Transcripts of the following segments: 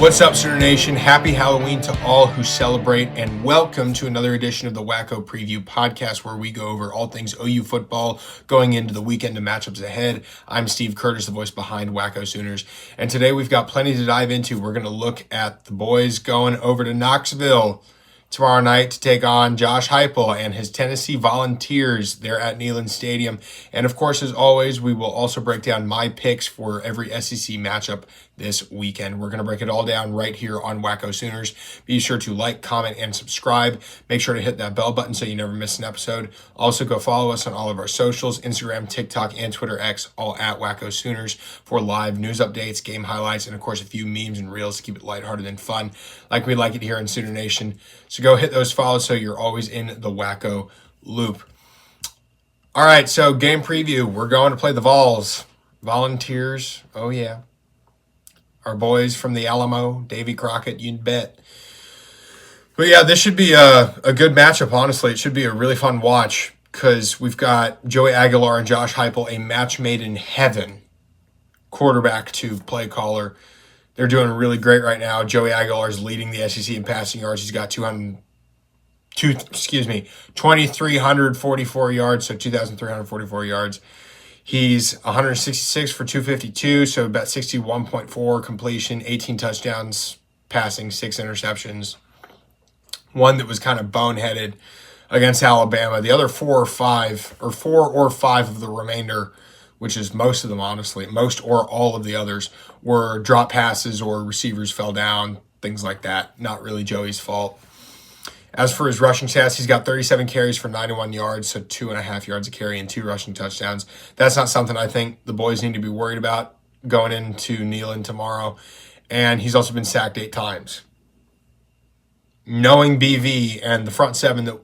What's up, Sooner Nation? Happy Halloween to all who celebrate, and welcome to another edition of the WhackoPreview Podcast, where we go over all things OU football going into the weekend and matchups ahead. I'm Steve Curtis, the voice behind Wacko Sooners, and today we've got plenty to dive into. We're going to look at the boys going over to Knoxville tomorrow night to take on Josh Heupel and his Tennessee Volunteers there at Neyland Stadium. And of course, as always, we will also break down my picks for every SEC matchup this weekend. We're going to break it all down right here on Wacko Sooners. Be sure to like, comment, and subscribe. Make sure to hit that bell button so you never miss an episode. Also, go follow us on all of our socials, Instagram, TikTok, and Twitter X, all at Wacko Sooners, for live news updates, game highlights, and of course, a few memes and reels to keep it lighthearted and fun, like we like it here in Sooner Nation. So go hit those follows so you're always in the Wacko loop. All right, so game preview. We're going to play the Vols. Volunteers, oh yeah. Our boys from the Alamo, Davy Crockett, you bet. But yeah, this should be a good matchup, honestly. It should be a really fun watch because we've got Joey Aguilar and Josh Heupel, a match made in heaven, quarterback to play caller. They're doing really great right now. Joey Aguilar is leading the SEC in passing yards. He's got 2,344 yards, so 2,344 yards. He's 166 for 252, so about 61.4 completion, 18 touchdowns passing, 6 interceptions. One that was kind of boneheaded against Alabama. The other four or five of the remainder, which is most of them, honestly, most or all of the others, were drop passes or receivers fell down, things like that. Not really Joey's fault. As for his rushing stats, he's got 37 carries for 91 yards, so 2.5 yards a carry and 2 rushing touchdowns. That's not something I think the boys need to be worried about going into Neyland tomorrow. And he's also been sacked 8 times. Knowing BV and the front seven that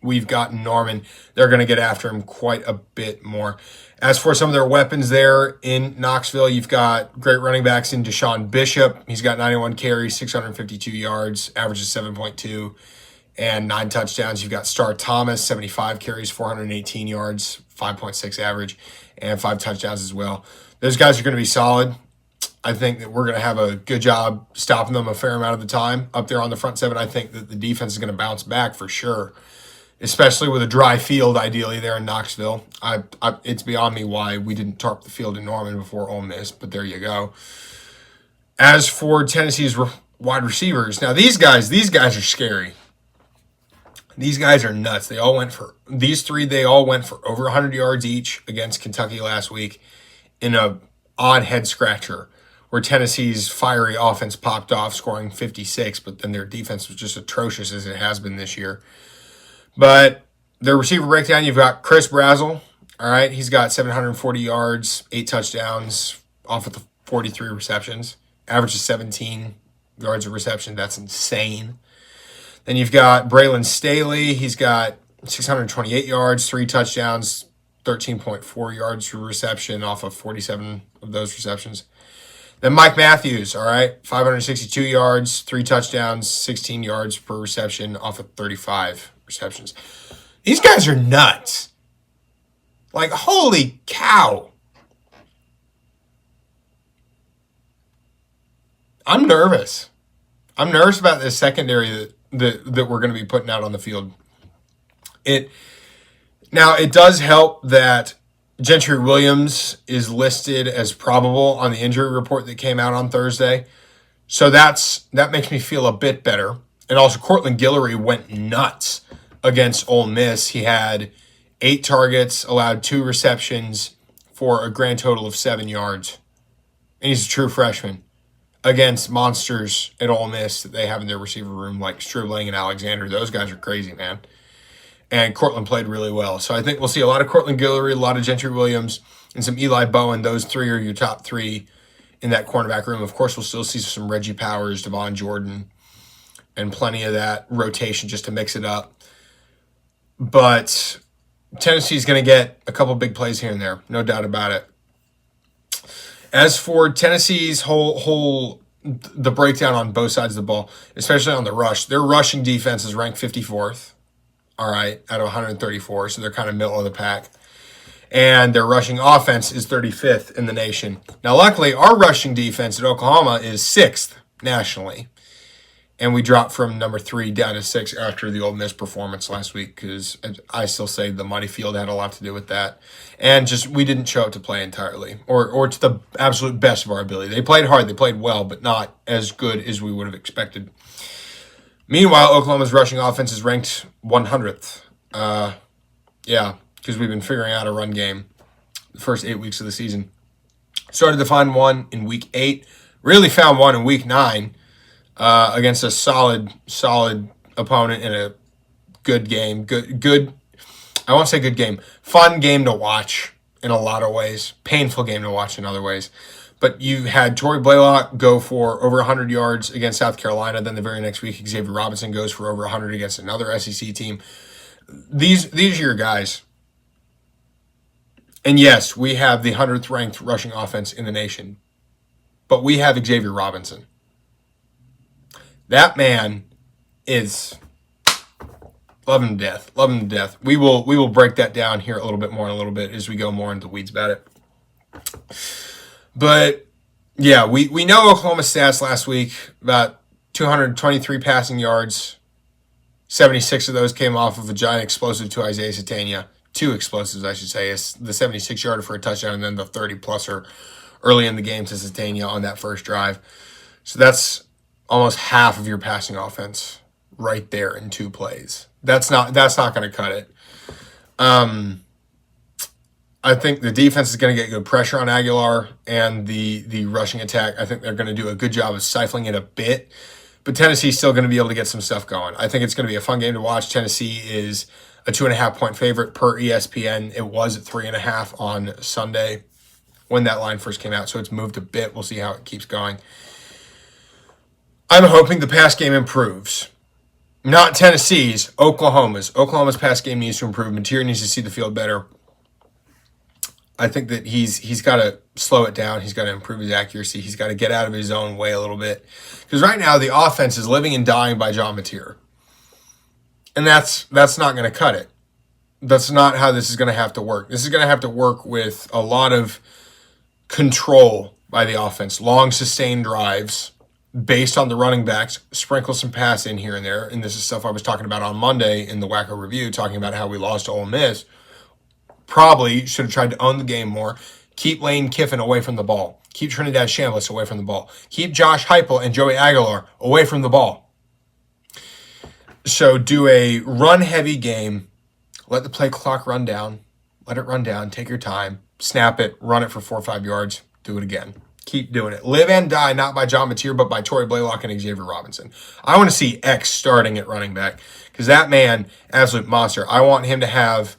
we've got in Norman, they're going to get after him quite a bit more. As for some of their weapons there in Knoxville, you've got great running backs in Deshaun Bishop. He's got 91 carries, 652 yards, averages 7.2. and 9 touchdowns. You've got Star Thomas, 75 carries, 418 yards, 5.6 average, and 5 touchdowns as well. Those guys are going to be solid. I think that we're going to have a good job stopping them a fair amount of the time. Up there on the front seven, I think that the defense is going to bounce back for sure, especially with a dry field, ideally, there in Knoxville. It's beyond me why we didn't tarp the field in Norman before Ole Miss, but there you go. As for Tennessee's wide receivers, now these guys are scary. These guys are nuts. They all went for over 100 yards each against Kentucky last week in a odd head scratcher where Tennessee's fiery offense popped off, scoring 56, but then their defense was just atrocious as it has been this year. But their receiver breakdown, you've got Chris Brazzell. All right, he's got 740 yards, 8 touchdowns off of the 43 receptions, averages 17 yards of reception. That's insane. Then you've got Braylon Staley. He's got 628 yards, 3 touchdowns, 13.4 yards for reception off of 47 of those receptions. Then Mike Matthews, all right, 562 yards, 3 touchdowns, 16 yards per reception off of 35 receptions. These guys are nuts. Like, holy cow. I'm nervous. I'm nervous about this secondary that we're going to be putting out on the field. It does help that Gentry Williams is listed as probable on the injury report that came out on Thursday. So that makes me feel a bit better. And also Cortland Guillory went nuts against Ole Miss. He had 8 targets, allowed 2 receptions for a grand total of 7 yards. And he's a true freshman against monsters at Ole Miss that they have in their receiver room, like Stribling and Alexander. Those guys are crazy, man. And Cortland played really well. So I think we'll see a lot of Cortland Guillory, a lot of Gentry Williams, and some Eli Bowen. Those 3 are your top 3 in that cornerback room. Of course, we'll still see some Reggie Powers, Devon Jordan, and plenty of that rotation just to mix it up. But Tennessee's going to get a couple big plays here and there, no doubt about it. As for Tennessee's the breakdown on both sides of the ball, especially on the rush, their rushing defense is ranked 54th, all right, out of 134, so they're kind of middle of the pack. And their rushing offense is 35th in the nation. Now, luckily, our rushing defense at Oklahoma is 6th nationally. And we dropped from number 3 down to 6 after the Ole Miss performance last week, because I still say the muddy field had a lot to do with that. And just we didn't show up to play entirely or to the absolute best of our ability. They played hard, they played well, but not as good as we would have expected. Meanwhile, Oklahoma's rushing offense is ranked 100th. Because we've been figuring out a run game the first 8 weeks of the season. Started to find one in week 8. Really found one in week 9. Against a solid opponent in a good game. Good. I won't say good game. Fun game to watch in a lot of ways. Painful game to watch in other ways. But you had Tory Blaylock go for over 100 yards against South Carolina. Then the very next week, Xavier Robinson goes for over 100 against another SEC team. These are your guys. And yes, we have the 100th ranked rushing offense in the nation. But we have Xavier Robinson. That man is love him to death. We will break that down here a little bit more in a little bit as we go more into the weeds about it. But yeah, we know Oklahoma's stats last week, about 223 passing yards. 76 of those came off of a giant explosive to Isaiah Satania. 2 explosives, I should say. It's the 76-yarder for a touchdown and then the 30-pluser early in the game to Satania on that first drive. So that's almost half of your passing offense right there in 2 plays. That's not going to cut it. I think the defense is going to get good pressure on Aguilar, and the rushing attack, I think they're going to do a good job of stifling it a bit. But Tennessee's still going to be able to get some stuff going. I think it's going to be a fun game to watch. Tennessee is a 2.5-point favorite per ESPN. It was at 3.5 on Sunday when that line first came out, so it's moved a bit. We'll see how it keeps going. I'm hoping the pass game improves. Not Tennessee's, Oklahoma's. Oklahoma's pass game needs to improve. Mateer needs to see the field better. I think that he's got to slow it down. He's got to improve his accuracy. He's got to get out of his own way a little bit. Because right now the offense is living and dying by John Mateer. And that's not going to cut it. That's not how this is going to have to work. This is going to have to work with a lot of control by the offense. Long, sustained drives based on the running backs, sprinkle some pass in here and there. And this is stuff I was talking about on Monday in the Wacko Review, talking about how we lost to Ole Miss. Probably should have tried to own the game more. Keep Lane Kiffin away from the ball. Keep Trinidad Chambliss away from the ball. Keep Josh Heupel and Joey Aguilar away from the ball. So do a run-heavy game. Let the play clock run down. Let it run down. Take your time. Snap it. Run it for 4 or 5 yards. Do it again. Keep doing it. Live and die, not by John Mateer, but by Tory Blaylock and Xavier Robinson. I want to see X starting at running back, because that man, absolute monster. I want him to have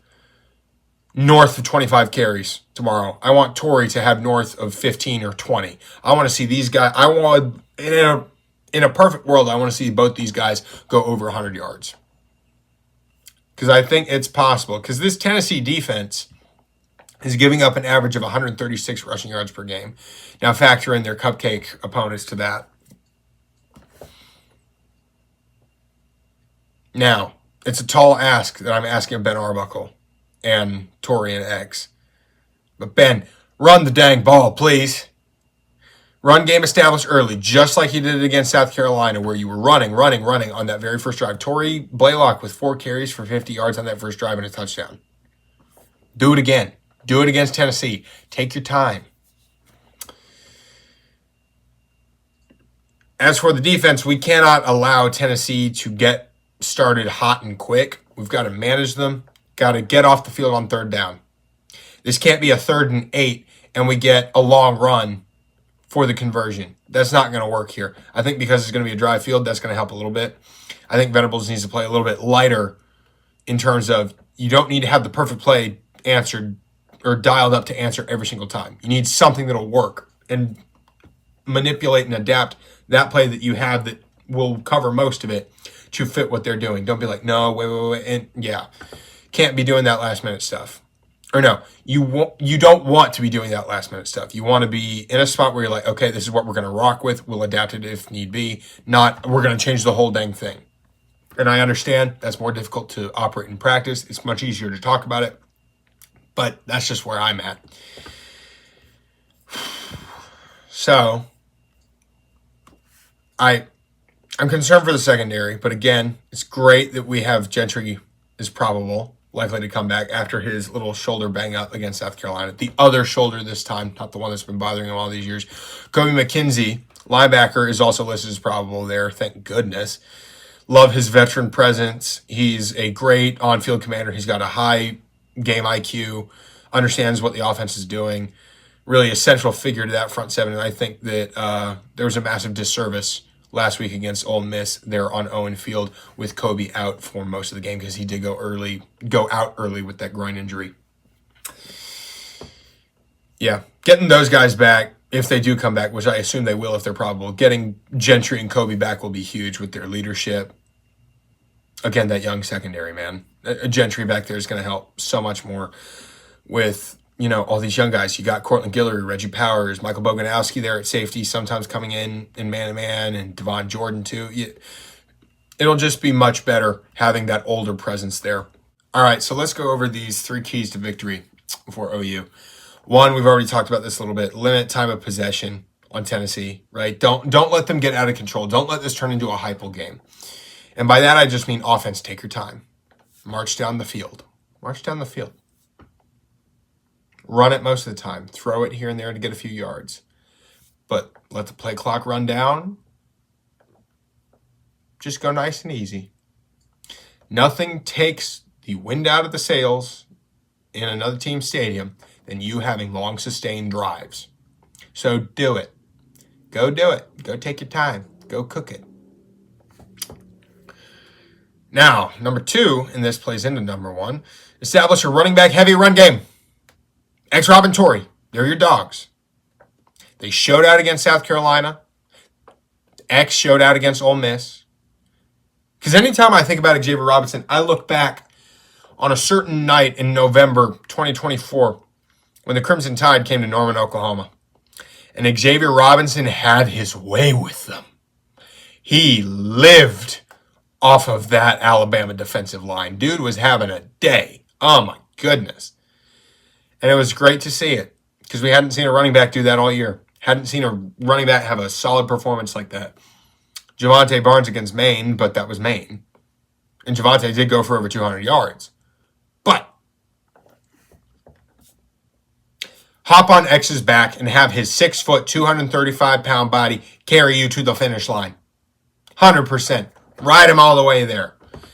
north of 25 carries tomorrow. I want Tory to have north of 15 or 20. I want to see these guys. I want, in a perfect world, I want to see both these guys go over 100 yards. Because I think it's possible. Because this Tennessee defense is giving up an average of 136 rushing yards per game. Now factor in their cupcake opponents to that. Now, it's a tall ask that I'm asking of Ben Arbuckle and Tory and X. But Ben, run the dang ball, please. Run game established early, just like you did it against South Carolina, where you were running on that very first drive. Tory Blaylock with 4 carries for 50 yards on that first drive and a touchdown. Do it again. Do it against Tennessee. Take your time. As for the defense, we cannot allow Tennessee to get started hot and quick. We've got to manage them. Got to get off the field on 3rd down. This can't be a 3rd and 8 and we get a long run for the conversion. That's not going to work here. I think because it's going to be a dry field, that's going to help a little bit. I think Venables needs to play a little bit lighter in terms of you don't need to have the perfect play answered or dialed up to answer every single time. You need something that'll work and manipulate and adapt that play that you have that will cover most of it to fit what they're doing. Don't be like, no, wait. And yeah, can't be doing that last minute stuff. Or no, you don't want to be doing that last minute stuff. You want to be in a spot where you're like, okay, this is what we're going to rock with. We'll adapt it if need be. Not, we're going to change the whole dang thing. And I understand that's more difficult to operate in practice. It's much easier to talk about it. But that's just where I'm at. So, I'm concerned for the secondary, but again, it's great that we have Gentry is probable, likely to come back after his little shoulder bang up against South Carolina. The other shoulder this time, not the one that's been bothering him all these years. Kobe McKenzie, linebacker, is also listed as probable there. Thank goodness. Love his veteran presence. He's a great on-field commander. He's got a high game IQ, understands what the offense is doing. Really a central figure to that front seven, and I think that there was a massive disservice last week against Ole Miss there on Owen Field with Kobe out for most of the game because he did go out early with that groin injury. Yeah, getting those guys back, if they do come back, which I assume they will if they're probable, getting Gentry and Kobe back will be huge with their leadership. Again, that young secondary, man. A Gentry back there is going to help so much more with, all these young guys. You got Cortland Guillory, Reggie Powers, Michael Boganowski there at safety, sometimes coming in man-to-man, and Devon Jordan too. It'll just be much better having that older presence there. All right, so let's go over these 3 keys to victory for OU. One, we've already talked about this a little bit. Limit time of possession on Tennessee, right? Don't let them get out of control. Don't let this turn into a Heupel game. And by that, I just mean offense, take your time. March down the field. Run it most of the time. Throw it here and there to get a few yards. But let the play clock run down. Just go nice and easy. Nothing takes the wind out of the sails in another team's stadium than you having long, sustained drives. So do it. Go do it. Go take your time. Go cook it. Now, number 2, and this plays into number 1, establish a running back heavy run game. Rob and Tory, they're your dogs. They showed out against South Carolina. Showed out against Ole Miss. Because anytime I think about Xavier Robinson, I look back on a certain night in November 2024 when the Crimson Tide came to Norman, Oklahoma. And Xavier Robinson had his way with them. He lived off of that Alabama defensive line. Dude was having a day. Oh, my goodness. And it was great to see it because we hadn't seen a running back do that all year. Hadn't seen a running back have a solid performance like that. Javante Barnes against Maine, but that was Maine. And Javante did go for over 200 yards. But hop on X's back and have his 6', 235-pound body carry you to the finish line. 100%. Ride him all the way there.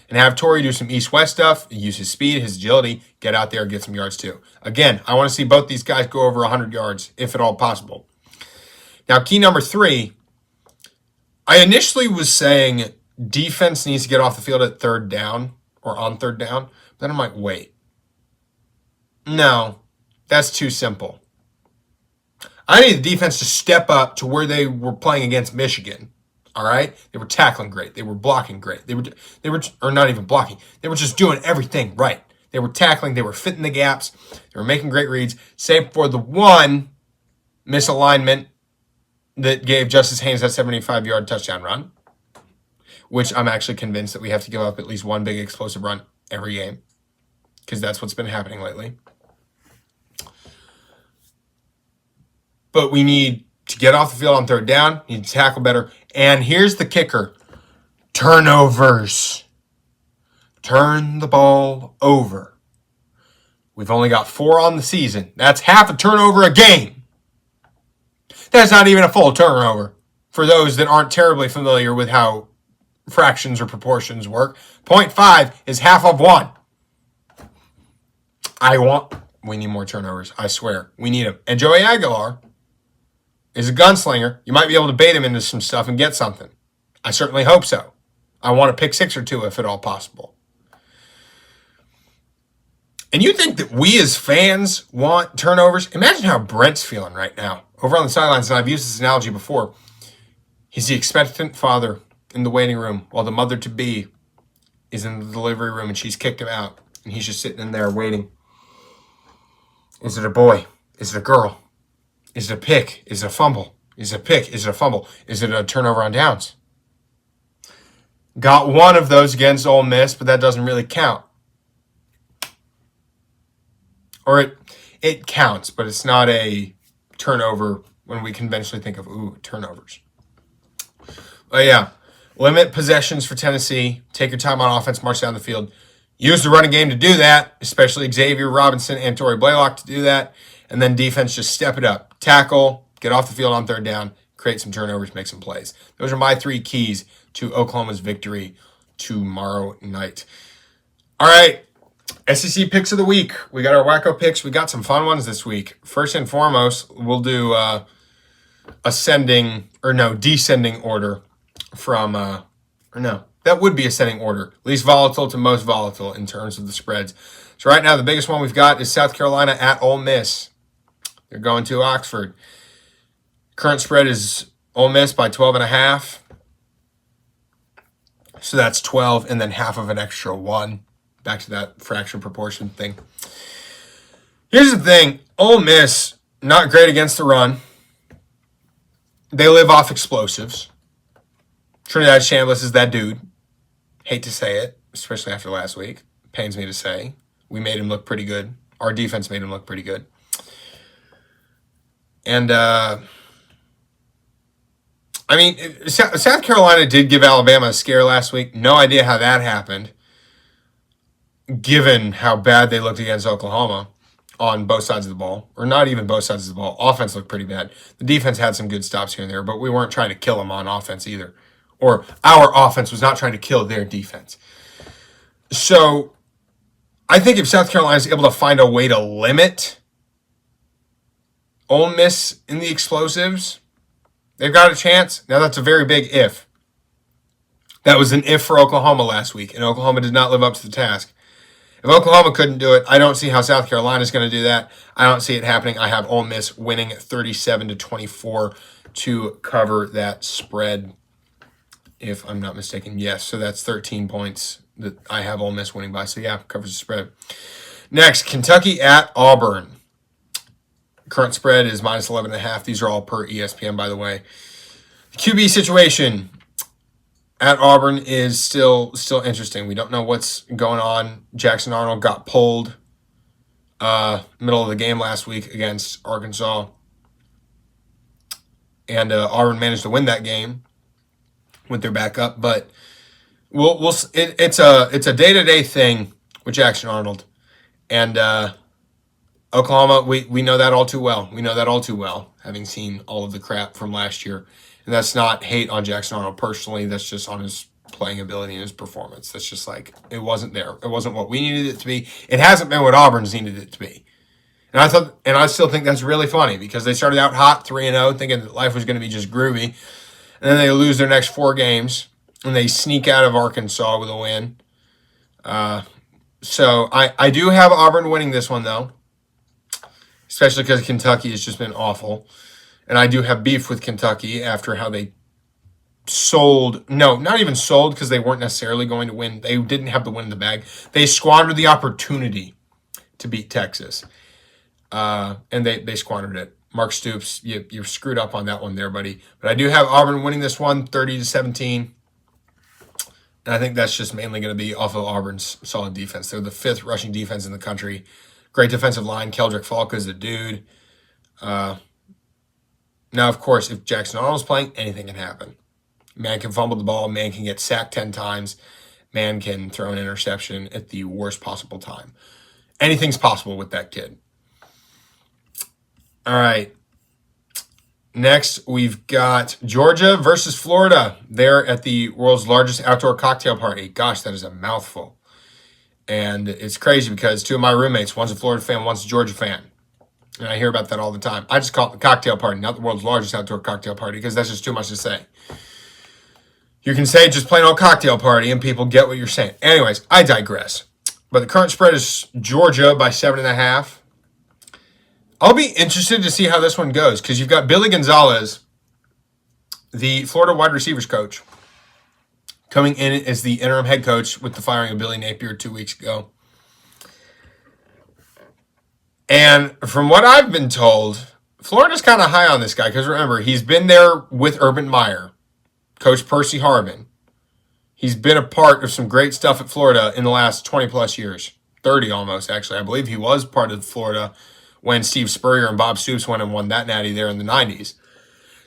And have Tory do some east-west stuff, use his speed, his agility, get out there and get some yards too. Again, I want to see both these guys go over 100 yards, if at all possible. Now, key number 3, I initially was saying defense needs to get off the field at third down or on third down. Then I'm like, wait. No, that's too simple. I need the defense to step up to where they were playing against Michigan. All right? They were tackling great. They were blocking great. They were or not even blocking. They were just doing everything right. They were tackling. They were fitting the gaps. They were making great reads, save for the one misalignment that gave Justice Haynes that 75-yard touchdown run, which I'm actually convinced that we have to give up at least one big explosive run every game because that's what's been happening lately. But we need to get off the field on third down, need to tackle better. And here's the kicker. Turnovers. Turn the ball over. We've only got 4 on the season. That's half a turnover a game. That's not even a full turnover. For those that aren't terribly familiar with how fractions or proportions work, 0.5 is half of 1. We need more turnovers. I swear. We need them. And Joey Aguilar is a gunslinger. You might be able to bait him into some stuff and get something. I certainly hope so. I want a pick 6 or 2 if at all possible. And you think that we as fans want turnovers? Imagine how Brent's feeling right now. Over on the sidelines, and I've used this analogy before, he's the expectant father in the waiting room while the mother-to-be is in the delivery room and she's kicked him out. And he's just sitting in there waiting. Is it a boy? Is it a girl? Is it a pick? Is it a fumble? Is it a pick? Is it a fumble? Is it a turnover on downs? Got one of those against Ole Miss, but that doesn't really count. Or it counts, but it's not a turnover when we conventionally think of, turnovers. But yeah, limit possessions for Tennessee. Take your time on offense, march down the field. Use the running game to do that, especially Xavier, Robinson, and Tory Blaylock to do that. And then defense, just step it up. Tackle, get off the field on third down, create some turnovers, make some plays. Those are my 3 keys to Oklahoma's victory tomorrow night. All right, SEC picks of the week. We got our wacko picks. We got some fun ones this week. First and foremost, we'll do descending order from, that would be ascending order. Least volatile to most volatile in terms of the spreads. So right now, the biggest one we've got is South Carolina at Ole Miss. They're going to Oxford. Current spread is Ole Miss by 12.5. So that's 12 and then half of an extra 1. Back to that fraction proportion thing. Here's the thing. Ole Miss, not great against the run. They live off explosives. Trinidad Chambliss is that dude. Hate to say it, especially after last week. Pains me to say. We made him look pretty good. Our defense made him look pretty good. And, South Carolina did give Alabama a scare last week. No idea how that happened, given how bad they looked against Oklahoma on both sides of the ball. Or not even both sides of the ball. Offense looked pretty bad. The defense had some good stops here and there, but we weren't trying to kill them on offense either. Or our offense was not trying to kill their defense. So I think if South Carolina is able to find a way to limit Ole Miss in the explosives, they've got a chance. Now that's a very big if. That was an if for Oklahoma last week, and Oklahoma did not live up to the task. If Oklahoma couldn't do it, I don't see how South Carolina is going to do that. I don't see it happening. I have Ole Miss winning 37-24 to cover that spread, if I'm not mistaken. Yes, so that's 13 points that I have Ole Miss winning by. So yeah, covers the spread. Next, Kentucky at Auburn. Current spread is minus 11.5. These are all per ESPN, by the way. The QB situation at Auburn is still interesting. We don't know what's going on. Jackson Arnold got pulled middle of the game last week against Arkansas. And Auburn managed to win that game with their backup. But it's a day-to-day thing with Jackson Arnold. And Oklahoma, we know that all too well. We know that all too well, having seen all of the crap from last year. And that's not hate on Jackson Arnold personally. That's just on his playing ability and his performance. That's just like, it wasn't there. It wasn't what we needed it to be. It hasn't been what Auburn's needed it to be. And I still think that's really funny because they started out hot 3-0, thinking that life was going to be just groovy. And then they lose their next 4 games, and they sneak out of Arkansas with a win. So I do have Auburn winning this one, though, especially because Kentucky has just been awful. And I do have beef with Kentucky after how they not even sold because they weren't necessarily going to win. They didn't have the win in the bag. They squandered the opportunity to beat Texas. And they squandered it. Mark Stoops, you're screwed up on that one there, buddy. But I do have Auburn winning this one, 30-17. And I think that's just mainly going to be off of Auburn's solid defense. They're the 5th rushing defense in the country. Great defensive line. Keldrick Falk is the dude. Now, of course, if Jackson Arnold's playing, anything can happen. Man can fumble the ball. Man can get sacked 10 times. Man can throw an interception at the worst possible time. Anything's possible with that kid. All right. Next, we've got Georgia versus Florida. They're at the world's largest outdoor cocktail party. Gosh, that is a mouthful. And it's crazy because 2 of my roommates, one's a Florida fan, one's a Georgia fan. And I hear about that all the time. I just call it the cocktail party, not the world's largest outdoor cocktail party, because that's just too much to say. You can say just plain old cocktail party and people get what you're saying. Anyways, I digress. But the current spread is Georgia by 7.5. I'll be interested to see how this one goes because you've got Billy Gonzalez, the Florida wide receivers coach, coming in as the interim head coach with the firing of Billy Napier 2 weeks ago. And from what I've been told, Florida's kind of high on this guy because remember, he's been there with Urban Meyer, Coach Percy Harvin. He's been a part of some great stuff at Florida in the last 20-plus years, 30 almost, actually. I believe he was part of Florida when Steve Spurrier and Bob Stoops went and won that natty there in the 90s.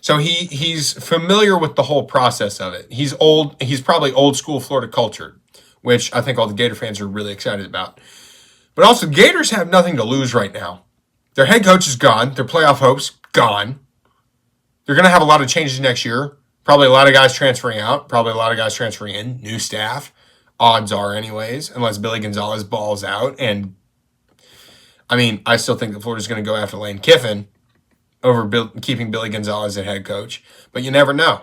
So he's familiar with the whole process of it. He's old. He's probably old school Florida culture, which I think all the Gator fans are really excited about. But also, Gators have nothing to lose right now. Their head coach is gone. Their playoff hopes gone. They're going to have a lot of changes next year. Probably a lot of guys transferring out. Probably a lot of guys transferring in. New staff. Odds are anyways, unless Billy Gonzalez balls out. And, I mean, I still think that Florida's going to go after Lane Kiffin over keeping Billy Gonzalez at head coach. But you never know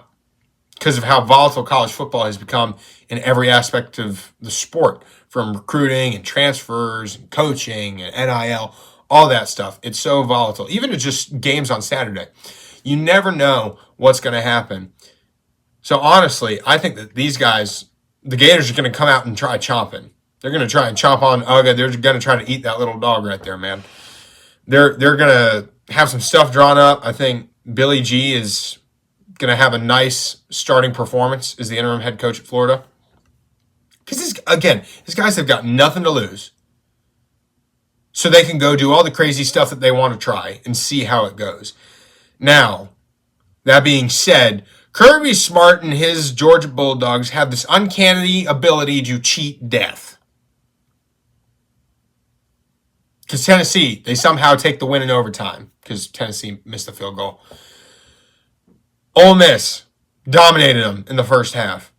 because of how volatile college football has become in every aspect of the sport, from recruiting and transfers and coaching and NIL, all that stuff. It's so volatile. Even to just games on Saturday. You never know what's going to happen. So honestly, I think that these guys, the Gators, are going to come out and try chomping. They're going to try and chomp on Uga. They're going to try to eat that little dog right there, man. They're going to have some stuff drawn up. I think Billy G is going to have a nice starting performance as the interim head coach at Florida. Because, these guys have got nothing to lose. So they can go do all the crazy stuff that they want to try and see how it goes. Now, that being said, Kirby Smart and his Georgia Bulldogs have this uncanny ability to cheat death. Because Tennessee, they somehow take the win in overtime because Tennessee missed the field goal. Ole Miss dominated them in the first half.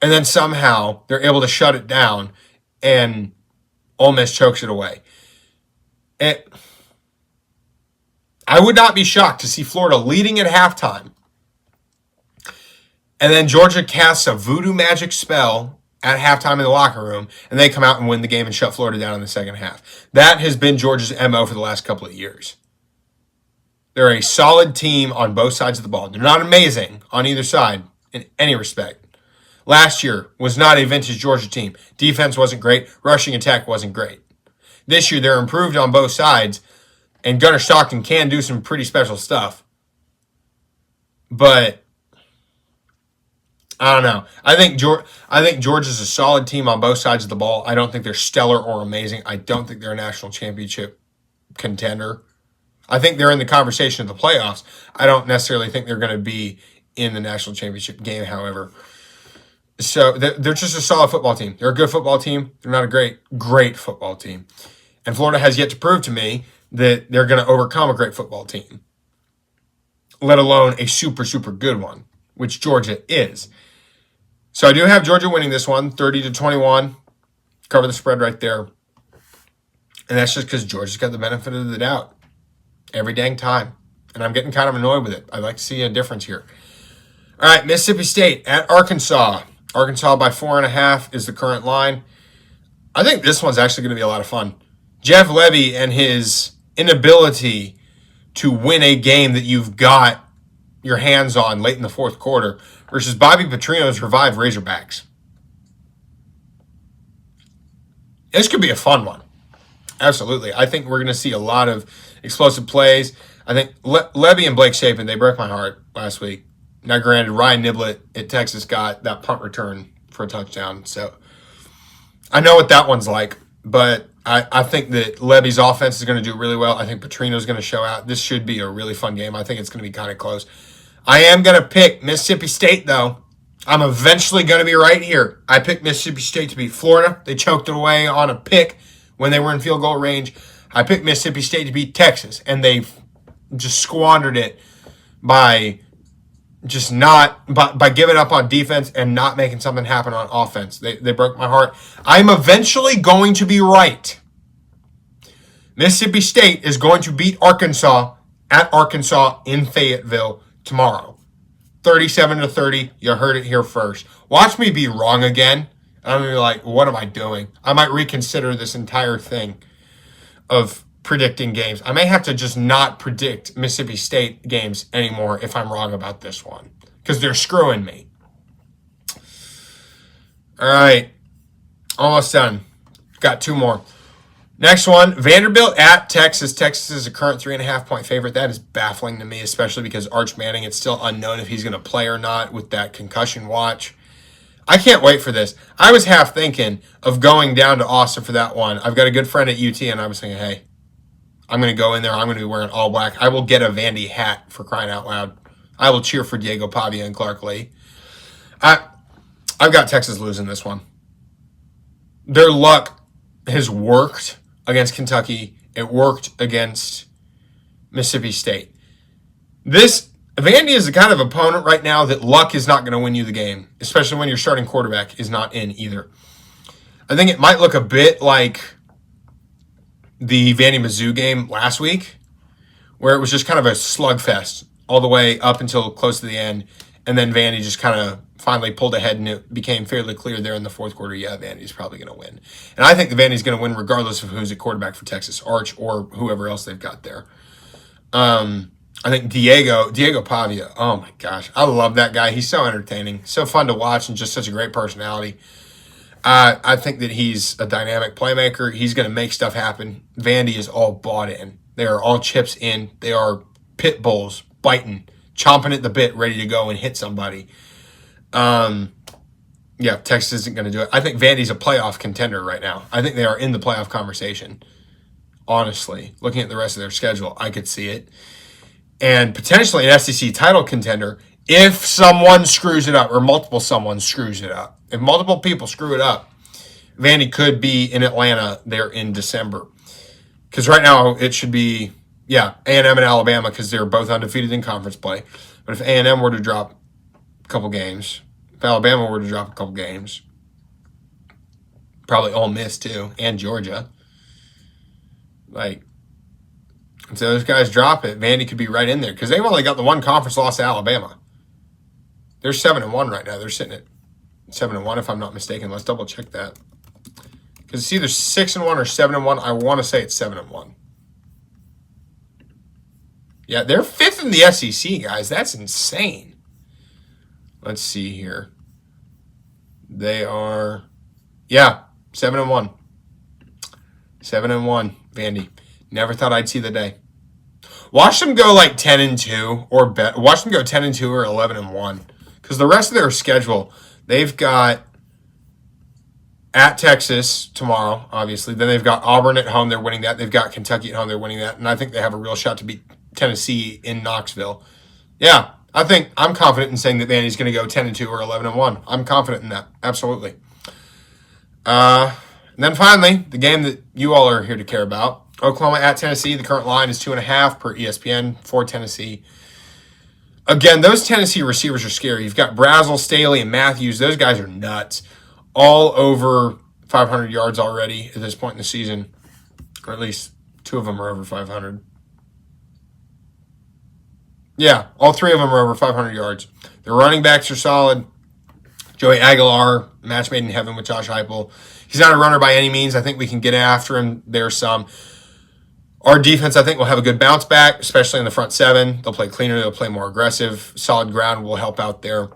And then somehow they're able to shut it down and Ole Miss chokes it away. I would not be shocked to see Florida leading at halftime. And then Georgia casts a voodoo magic spell at halftime in the locker room, and they come out and win the game and shut Florida down in the second half. That has been Georgia's MO for the last couple of years. They're a solid team on both sides of the ball. They're not amazing on either side in any respect. Last year was not a vintage Georgia team. Defense wasn't great. Rushing attack wasn't great. This year, they're improved on both sides, and Gunnar Stockton can do some pretty special stuff. But I don't know. I think Georgia's a solid team on both sides of the ball. I don't think they're stellar or amazing. I don't think they're a national championship contender. I think they're in the conversation of the playoffs. I don't necessarily think they're going to be in the national championship game, however. So they're just a solid football team. They're a good football team. They're not a great football team. And Florida has yet to prove to me that they're going to overcome a great football team, let alone a super, super good one, which Georgia is. So I do have Georgia winning this one, 30-21. Cover the spread right there. And that's just because Georgia's got the benefit of the doubt every dang time. And I'm getting kind of annoyed with it. I'd like to see a difference here. All right, Mississippi State at Arkansas. Arkansas by 4.5 is the current line. I think this one's actually going to be a lot of fun. Jeff Levy and his inability to win a game that you've got your hands on late in the fourth quarter versus Bobby Petrino's revived Razorbacks. This could be a fun one. Absolutely. I think we're going to see a lot of explosive plays. I think Levy and Blake Shapen, they broke my heart last week. Now, granted, Ryan Niblett at Texas got that punt return for a touchdown. So I know what that one's like, but I think that Levy's offense is going to do really well. I think Petrino's going to show out. This should be a really fun game. I think it's going to be kind of close. I am going to pick Mississippi State, though. I'm eventually going to be right here. I picked Mississippi State to beat Florida. They choked it away on a pick when they were in field goal range. I picked Mississippi State to beat Texas, and they just squandered it by giving up on defense and not making something happen on offense. They broke my heart. I'm eventually going to be right. Mississippi State is going to beat Arkansas at Arkansas in Fayetteville tomorrow. 37-30. You heard it here first. Watch me be wrong again. I'm going to be like, what am I doing? I might reconsider this entire thing of predicting games. I may have to just not predict Mississippi State games anymore if I'm wrong about this one, because they're screwing me. All right. Almost done. Got two more. Next one, Vanderbilt at Texas. Texas is a current 3.5-point favorite. That is baffling to me, especially because Arch Manning, it's still unknown if he's going to play or not with that concussion watch. I can't wait for this. I was half thinking of going down to Austin for that one. I've got a good friend at UT, and I was thinking, hey, I'm going to go in there. I'm going to be wearing all black. I will get a Vandy hat for crying out loud. I will cheer for Diego Pavia and Clark Lee. I've got Texas losing this one. Their luck has worked against Kentucky. It worked against Mississippi State. Vandy is the kind of opponent right now that luck is not going to win you the game, especially when your starting quarterback is not in either. I think it might look a bit like the Vandy-Mizzou game last week, where it was just kind of a slugfest all the way up until close to the end, and then Vandy just kind of finally pulled ahead, and it became fairly clear there in the fourth quarter, yeah, Vandy's probably going to win. And I think the Vandy's going to win regardless of who's at quarterback for Texas, Arch or whoever else they've got there. I think Diego Pavia, oh my gosh, I love that guy. He's so entertaining, so fun to watch, and just such a great personality. I think that he's a dynamic playmaker. He's going to make stuff happen. Vandy is all bought in. They are all chips in. They are pit bulls, biting, chomping at the bit, ready to go and hit somebody. Yeah, Texas isn't going to do it. I think Vandy's a playoff contender right now. I think they are in the playoff conversation. Honestly, looking at the rest of their schedule, I could see it. And potentially an SEC title contender if someone screws it up, or multiple someone screws it up. If multiple people screw it up, Vandy could be in Atlanta there in December. Because right now it should be, A&M and Alabama, because they're both undefeated in conference play. But if A&M were to drop a couple games, if Alabama were to drop a couple games, probably Ole Miss too, and Georgia. If those guys drop it, Vandy could be right in there, because they've only got the one conference loss to Alabama. They're 7-1 right now. They're sitting at 7-1 if I'm not mistaken. Let's double check that, because it's either 6-1 or 7-1. I want to say it's 7-1. Yeah, they're 5th in the SEC, guys. That's insane. Let's see here. They are, 7-1. 7-1, Vandy. Never thought I'd see the day. Watch them go 10-2 or bet. Watch them go 10-2 or 11-1, because the rest of their schedule, they've got at Texas tomorrow, obviously. Then they've got Auburn at home. They're winning that. They've got Kentucky at home. They're winning that. And I think they have a real shot to beat Tennessee in Knoxville. Yeah, I'm confident in saying that Vandy's going to go 10-2 or 11-1. I'm confident in that. Absolutely. And then finally, the game that you all are here to care about. Oklahoma at Tennessee. The current line is 2.5 per ESPN for Tennessee. Again, those Tennessee receivers are scary. You've got Brazzell, Staley, and Matthews. Those guys are nuts. All over 500 yards already at this point in the season. Or at least two of them are over 500. Yeah, all three of them are over 500 yards. Their running backs are solid. Joey Aguilar, match made in heaven with Josh Heupel. He's not a runner by any means. I think we can get after him. There's some. Our defense, I think, will have a good bounce back, especially in the front seven. They'll play cleaner. They'll play more aggressive. Solid ground will help out there.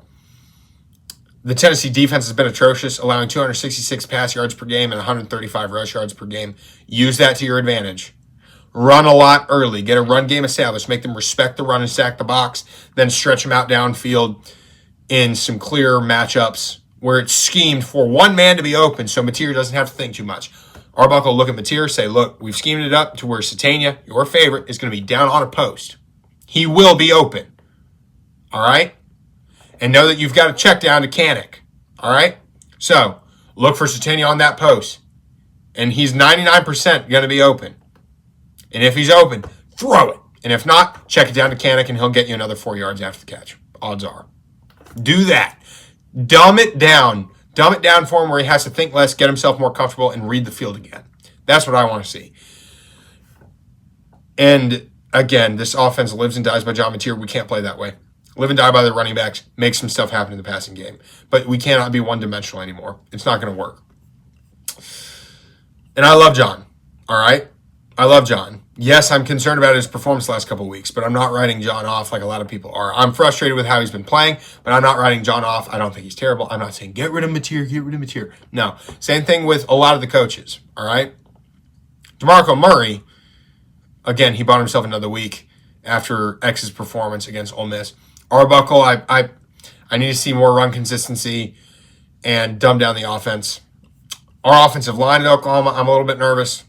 The Tennessee defense has been atrocious, allowing 266 pass yards per game and 135 rush yards per game. Use that to your advantage. Run a lot early. Get a run game established. Make them respect the run and sack the box. Then stretch them out downfield in some clear matchups where it's schemed for one man to be open so Mateer doesn't have to think too much. Arbuckle will look at Mateer, say, look, we've schemed it up to where Satania, your favorite, is going to be down on a post. He will be open. All right? And know that you've got to check down to Kanik. All right? So, look for Satania on that post. And he's 99% going to be open. And if he's open, throw it. And if not, check it down to Kanik and he'll get you another 4 yards after the catch. Odds are. Do that. Dumb it down. Dumb it down for him where he has to think less, get himself more comfortable, and read the field again. That's what I want to see. And again, this offense lives and dies by John Mateer. We can't play that way. Live and die by the running backs. Make some stuff happen in the passing game. But we cannot be one-dimensional anymore. It's not going to work. And I love John. All right? I love John. Yes, I'm concerned about his performance the last couple of weeks, but I'm not writing John off like a lot of people are. I'm frustrated with how he's been playing, but I'm not writing John off. I don't think he's terrible. I'm not saying get rid of Mateer, get rid of Mateer. No. Same thing with a lot of the coaches, all right? DeMarco Murray, again, he bought himself another week after X's performance against Ole Miss. Arbuckle, I need to see more run consistency and dumb down the offense. Our offensive line at Oklahoma, I'm a little bit nervous.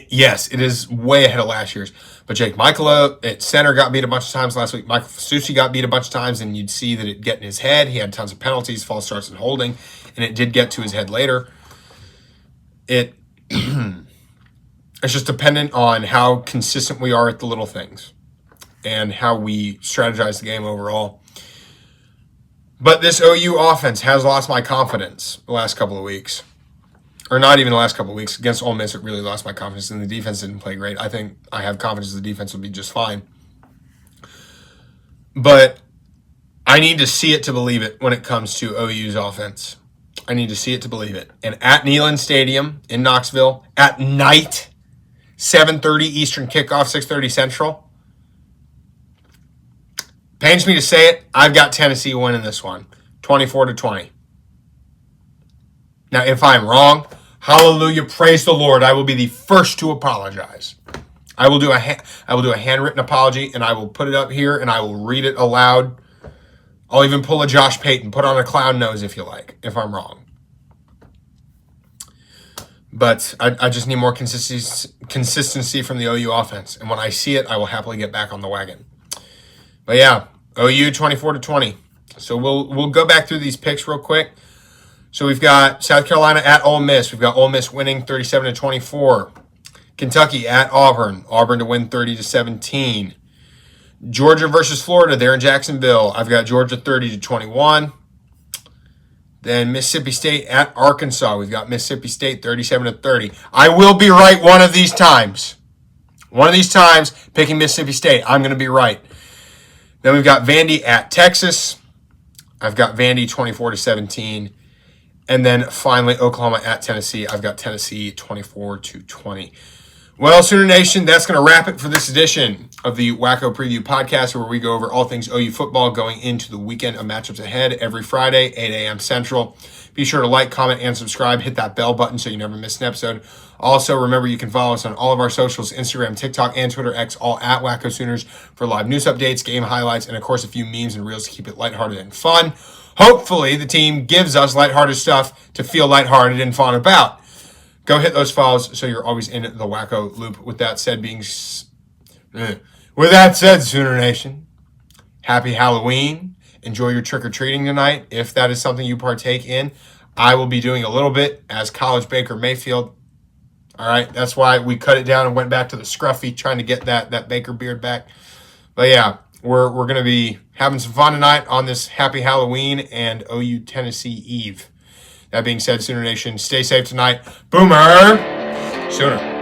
Yes, it is way ahead of last year's. But Jake Michaela at center got beat a bunch of times last week. Michael Fasucci got beat a bunch of times, and you'd see that it get in his head. He had tons of penalties, false starts, and holding, and it did get to his head later. It's just dependent on how consistent we are at the little things and how we strategize the game overall. But this OU offense has lost my confidence the last couple of weeks. Or not even the last couple of weeks. Against Ole Miss, it really lost my confidence, and the defense didn't play great. I think I have confidence the defense will be just fine. But I need to see it to believe it when it comes to OU's offense. I need to see it to believe it. And at Neyland Stadium in Knoxville, at night, 7:30 Eastern kickoff, 6:30 Central. Pains me to say it, I've got Tennessee winning this one, 24-20. Now, if I'm wrong, hallelujah, praise the Lord. I will be the first to apologize. I will do a handwritten apology, and I will put it up here, and I will read it aloud. I'll even pull a Josh Payton, put on a clown nose if you like, if I'm wrong. But I just need more consistency from the OU offense. And when I see it, I will happily get back on the wagon. But yeah, OU 24-20. So we'll go back through these picks real quick. So we've got South Carolina at Ole Miss. We've got Ole Miss winning 37-24. Kentucky at Auburn. Auburn to win 30-17. Georgia versus Florida there in Jacksonville. I've got Georgia 30-21. Then Mississippi State at Arkansas. We've got Mississippi State 37-30. I will be right one of these times. One of these times, picking Mississippi State, I'm going to be right. Then we've got Vandy at Texas. I've got Vandy 24-17. And then finally, Oklahoma at Tennessee. I've got Tennessee 24-20. Well, Sooner Nation, that's going to wrap it for this edition of the Wacko Preview Podcast, where we go over all things OU football going into the weekend of matchups ahead every Friday, 8 a.m. Central. Be sure to like, comment, and subscribe. Hit that bell button so you never miss an episode. Also, remember you can follow us on all of our socials, Instagram, TikTok, and Twitter X, all at Wacko Sooners for live news updates, game highlights, and of course a few memes and reels to keep it lighthearted and fun. Hopefully, the team gives us lighthearted stuff to feel lighthearted and fun about. Go hit those follows so you're always in the Wacko loop. With that said, Sooner Nation, happy Halloween. Enjoy your trick-or-treating tonight, if that is something you partake in. I will be doing a little bit as College Baker Mayfield. All right, that's why we cut it down and went back to the scruffy, trying to get that Baker beard back. But yeah, we're going to be having some fun tonight on this happy Halloween and OU Tennessee Eve. That being said, Sooner Nation, stay safe tonight. Boomer Sooner.